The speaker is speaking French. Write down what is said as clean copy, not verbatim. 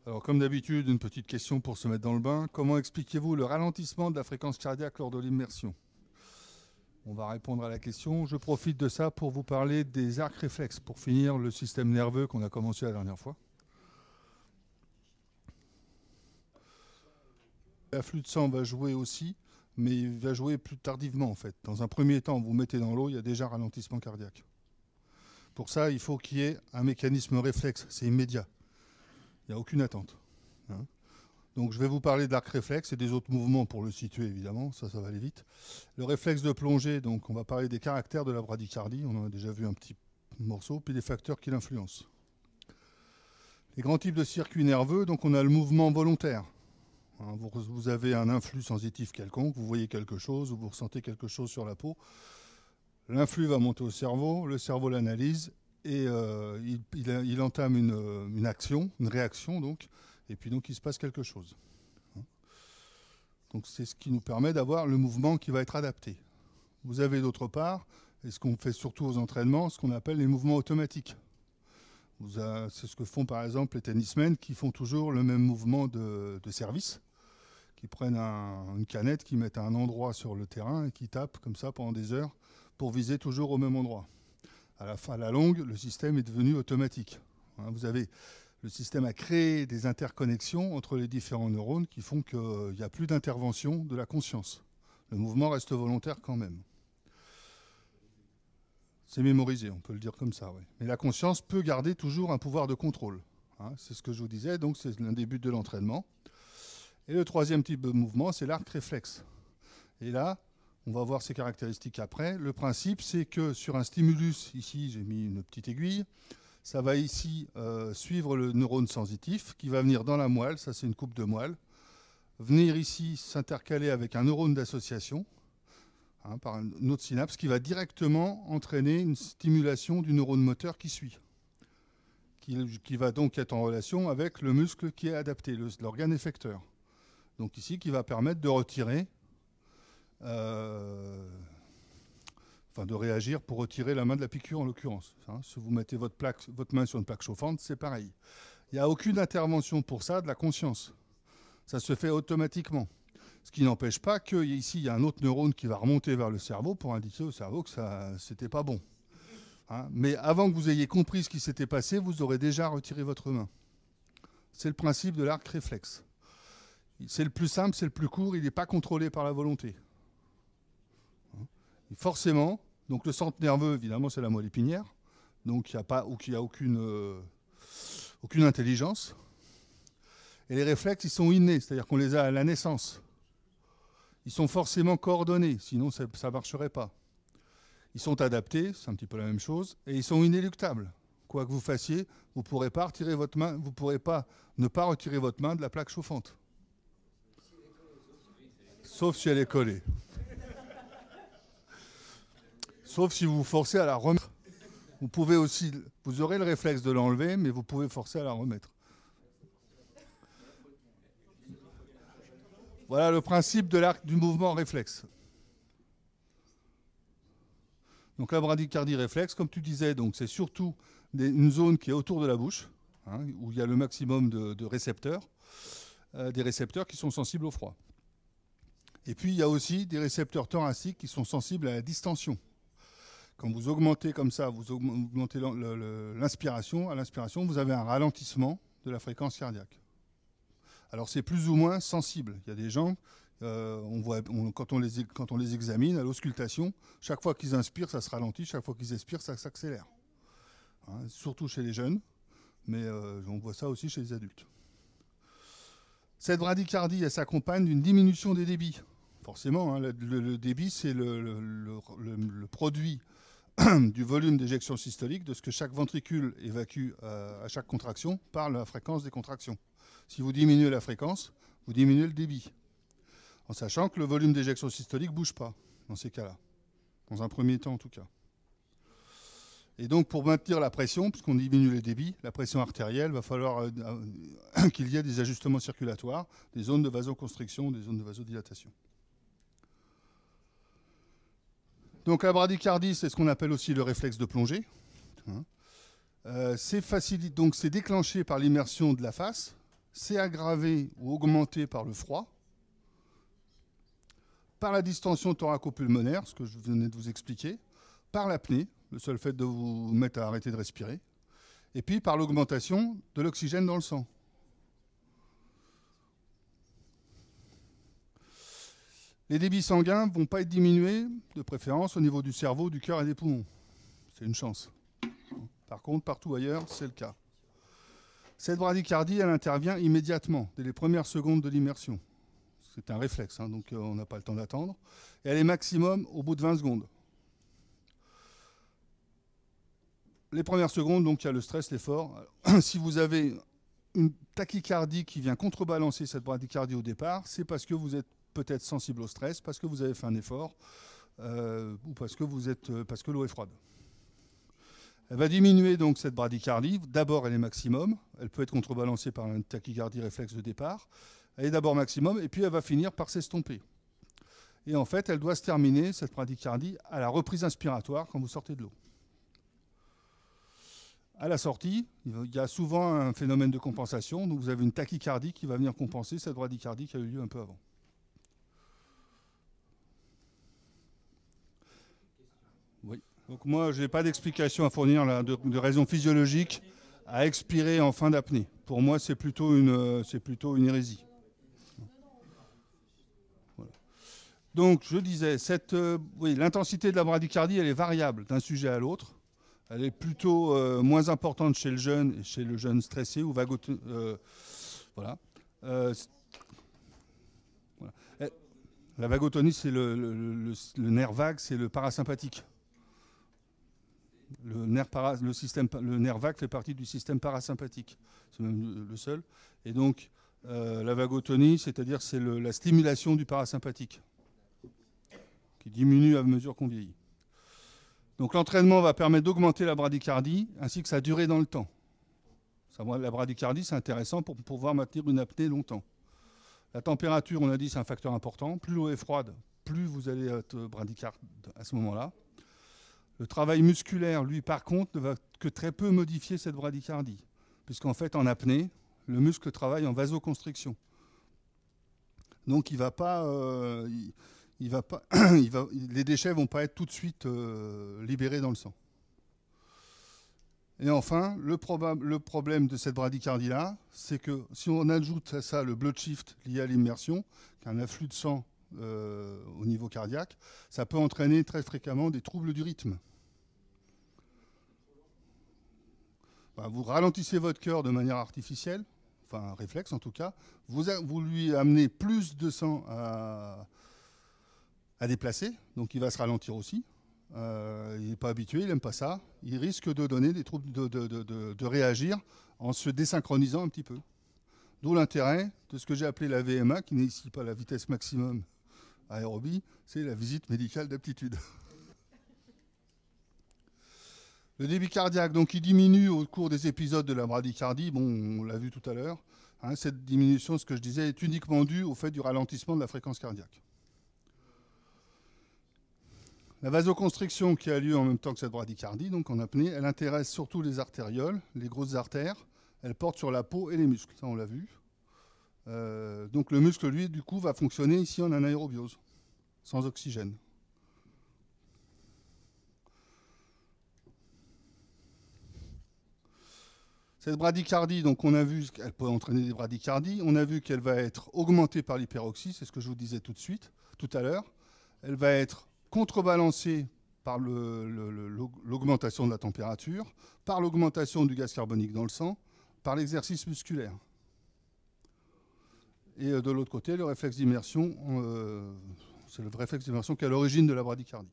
Alors, comme d'habitude, une petite question pour se mettre dans le bain. Comment expliquez-vous le ralentissement de la fréquence cardiaque lors de l'immersion? On va répondre à la question. Je profite de ça pour vous parler des arcs réflexes, pour finir le système nerveux qu'on a commencé la dernière fois. L'afflux de sang va jouer aussi, mais il va jouer plus tardivement en fait. Dans un premier temps, vous mettez dans l'eau, il y a déjà ralentissement cardiaque. Pour ça, il faut qu'il y ait un mécanisme réflexe, c'est immédiat. Il n'y a aucune attente. Hein. Donc je vais vous parler de l'arc réflexe et des autres mouvements pour le situer évidemment, ça va aller vite. Le réflexe de plongée, donc on va parler des caractères de la bradycardie, on en a déjà vu un petit morceau, puis des facteurs qui l'influencent. Les grands types de circuits nerveux, donc on a le mouvement volontaire. Hein, vous avez un influx sensitif quelconque, vous voyez quelque chose, ou vous ressentez quelque chose sur la peau. L'influx va monter au cerveau, le cerveau l'analyse et il entame une action, une réaction donc, et puis donc il se passe quelque chose. Donc c'est ce qui nous permet d'avoir le mouvement qui va être adapté. Vous avez d'autre part, et ce qu'on fait surtout aux entraînements, ce qu'on appelle les mouvements automatiques. C'est ce que font par exemple les tennismen qui font toujours le même mouvement de service, qui prennent une canette, qui mettent à un endroit sur le terrain et qui tapent comme ça pendant des heures pour viser toujours au même endroit. À la fin, à la longue, le système est devenu automatique. Le système a créé des interconnexions entre les différents neurones qui font qu'il n'y a plus d'intervention de la conscience. Le mouvement reste volontaire quand même. C'est mémorisé, on peut le dire comme ça. Oui. Mais la conscience peut garder toujours un pouvoir de contrôle. Hein, c'est ce que je vous disais, donc c'est l'un des buts de l'entraînement. Et le troisième type de mouvement, c'est l'arc réflexe. Et là, on va voir ses caractéristiques après. Le principe, c'est que sur un stimulus, ici j'ai mis une petite aiguille, ça va ici suivre le neurone sensitif qui va venir dans la moelle, ça c'est une coupe de moelle, venir ici s'intercaler avec un neurone d'association, par une autre synapse, qui va directement entraîner une stimulation du neurone moteur qui suit, qui va donc être en relation avec le muscle qui est adapté, l'organe effecteur. Donc ici, qui va permettre de retirer, de réagir pour retirer la main de la piqûre en l'occurrence. Hein, si vous mettez votre main sur une plaque chauffante, c'est pareil. Il n'y a aucune intervention pour ça de la conscience. Ça se fait automatiquement. Ce qui n'empêche pas qu'ici, il y a un autre neurone qui va remonter vers le cerveau pour indiquer au cerveau que ça c'était pas bon. Hein, mais avant que vous ayez compris ce qui s'était passé, vous aurez déjà retiré votre main. C'est le principe de l'arc réflexe. C'est le plus simple, c'est le plus court, il n'est pas contrôlé par la volonté. Et forcément, donc le centre nerveux, évidemment, c'est la moelle épinière, donc il n'y a aucune intelligence. Et les réflexes, ils sont innés, c'est-à-dire qu'on les a à la naissance. Ils sont forcément coordonnés, sinon ça ne marcherait pas. Ils sont adaptés, c'est un petit peu la même chose, et ils sont inéluctables. Quoi que vous fassiez, vous ne pourrez pas retirer votre main, vous ne pourrez pas ne pas retirer votre main de la plaque chauffante. Sauf si elle est collée. Sauf si vous vous forcez à la remettre. Vous aurez le réflexe de l'enlever, mais vous pouvez forcer à la remettre. Voilà le principe du mouvement réflexe. Donc la bradycardie réflexe, comme tu disais, c'est surtout une zone qui est autour de la bouche, hein, où il y a le maximum de récepteurs, des récepteurs qui sont sensibles au froid. Et puis il y a aussi des récepteurs thoraciques qui sont sensibles à la distension. Quand vous augmentez comme ça, vous augmentez l'inspiration, à l'inspiration, vous avez un ralentissement de la fréquence cardiaque. Alors c'est plus ou moins sensible. Il y a des gens, quand on les examine à l'auscultation, chaque fois qu'ils inspirent, ça se ralentit, chaque fois qu'ils expirent, ça s'accélère. Hein, surtout chez les jeunes, mais on voit ça aussi chez les adultes. Cette bradycardie, elle s'accompagne d'une diminution des débits. Forcément, hein, le débit, c'est le produit du volume d'éjection systolique, de ce que chaque ventricule évacue à chaque contraction par la fréquence des contractions. Si vous diminuez la fréquence, vous diminuez le débit. En sachant que le volume d'éjection systolique ne bouge pas dans ces cas-là. Dans un premier temps en tout cas. Et donc pour maintenir la pression, puisqu'on diminue les débits, la pression artérielle, il va falloir qu'il y ait des ajustements circulatoires, des zones de vasoconstriction, des zones de vasodilatation. Donc la bradycardie, c'est ce qu'on appelle aussi le réflexe de plongée. C'est déclenché par l'immersion de la face. c'est aggravé ou augmenté par le froid, par la distension thoraco-pulmonaire, ce que je venais de vous expliquer, par l'apnée, le seul fait de vous mettre à arrêter de respirer, et puis par l'augmentation de l'oxygène dans le sang. Les débits sanguins ne vont pas être diminués, de préférence au niveau du cerveau, du cœur et des poumons. C'est une chance. Par contre, partout ailleurs, c'est le cas. Cette bradycardie, elle intervient immédiatement, dès les premières secondes de l'immersion. C'est un réflexe, hein, donc on n'a pas le temps d'attendre. Et elle est maximum au bout de 20 secondes. Les premières secondes, donc il y a le stress, l'effort. Si vous avez une tachycardie qui vient contrebalancer cette bradycardie au départ, c'est parce que vous êtes peut-être sensible au stress, parce que vous avez fait un effort, ou parce que l'eau est froide. Elle va diminuer donc cette bradycardie. D'abord, elle est maximum. Elle peut être contrebalancée par une tachycardie réflexe de départ. Elle est d'abord maximum, et puis elle va finir par s'estomper. Et en fait, elle doit se terminer, cette bradycardie, à la reprise inspiratoire quand vous sortez de l'eau. À la sortie, il y a souvent un phénomène de compensation. Donc vous avez une tachycardie qui va venir compenser cette bradycardie qui a eu lieu un peu avant. Oui. Donc moi, je n'ai pas d'explication à fournir là, de raison physiologique à expirer en fin d'apnée. Pour moi, c'est plutôt une hérésie. Voilà. Donc, je disais, l'intensité de la bradycardie, elle est variable d'un sujet à l'autre. Elle est plutôt moins importante chez le jeune et chez le jeune stressé ou vagotonique. Voilà. Voilà. La vagotonie, c'est le nerf vague, c'est le parasympathique. Le nerf vague fait partie du système parasympathique. C'est même le seul. Et donc, la vagotonie, c'est-à-dire c'est la stimulation du parasympathique qui diminue à mesure qu'on vieillit. Donc l'entraînement va permettre d'augmenter la bradycardie ainsi que sa durée dans le temps. La bradycardie, c'est intéressant pour pouvoir maintenir une apnée longtemps. La température, on a dit, c'est un facteur important. Plus l'eau est froide, plus vous allez être bradycarde à ce moment-là. Le travail musculaire, lui, par contre, ne va que très peu modifier cette bradycardie, puisqu'en fait, en apnée, le muscle travaille en vasoconstriction. Donc, les déchets ne vont pas être tout de suite libérés dans le sang. Et enfin, le problème de cette bradycardie-là, c'est que si on ajoute à ça le blood shift lié à l'immersion, qui est un afflux de sang au niveau cardiaque, ça peut entraîner très fréquemment des troubles du rythme. Vous ralentissez votre cœur de manière artificielle, enfin un réflexe en tout cas, vous lui amenez plus de sang à déplacer, donc il va se ralentir aussi. Il n'est pas habitué, il n'aime pas ça. Il risque de donner des troubles de réagir en se désynchronisant un petit peu. D'où l'intérêt de ce que j'ai appelé la VMA, qui n'est ici pas la vitesse maximum aérobie, c'est la visite médicale d'aptitude. Le débit cardiaque, donc, il diminue au cours des épisodes de la bradycardie. Bon, on l'a vu tout à l'heure. Hein, cette diminution, ce que je disais, est uniquement due au fait du ralentissement de la fréquence cardiaque. La vasoconstriction qui a lieu en même temps que cette bradycardie, donc en apnée, elle intéresse surtout les artérioles, les grosses artères. Elle porte sur la peau et les muscles, ça on l'a vu. Donc le muscle, lui, du coup, va fonctionner ici en anaérobiose, sans oxygène. Cette bradycardie, donc on a vu qu'elle peut entraîner des bradycardies. On a vu qu'elle va être augmentée par l'hyperoxie, c'est ce que je vous disais tout à l'heure. Elle va être contrebalancée par l'augmentation de la température, par l'augmentation du gaz carbonique dans le sang, par l'exercice musculaire. Et de l'autre côté, le réflexe d'immersion, c'est le réflexe d'immersion qui est à l'origine de la bradycardie.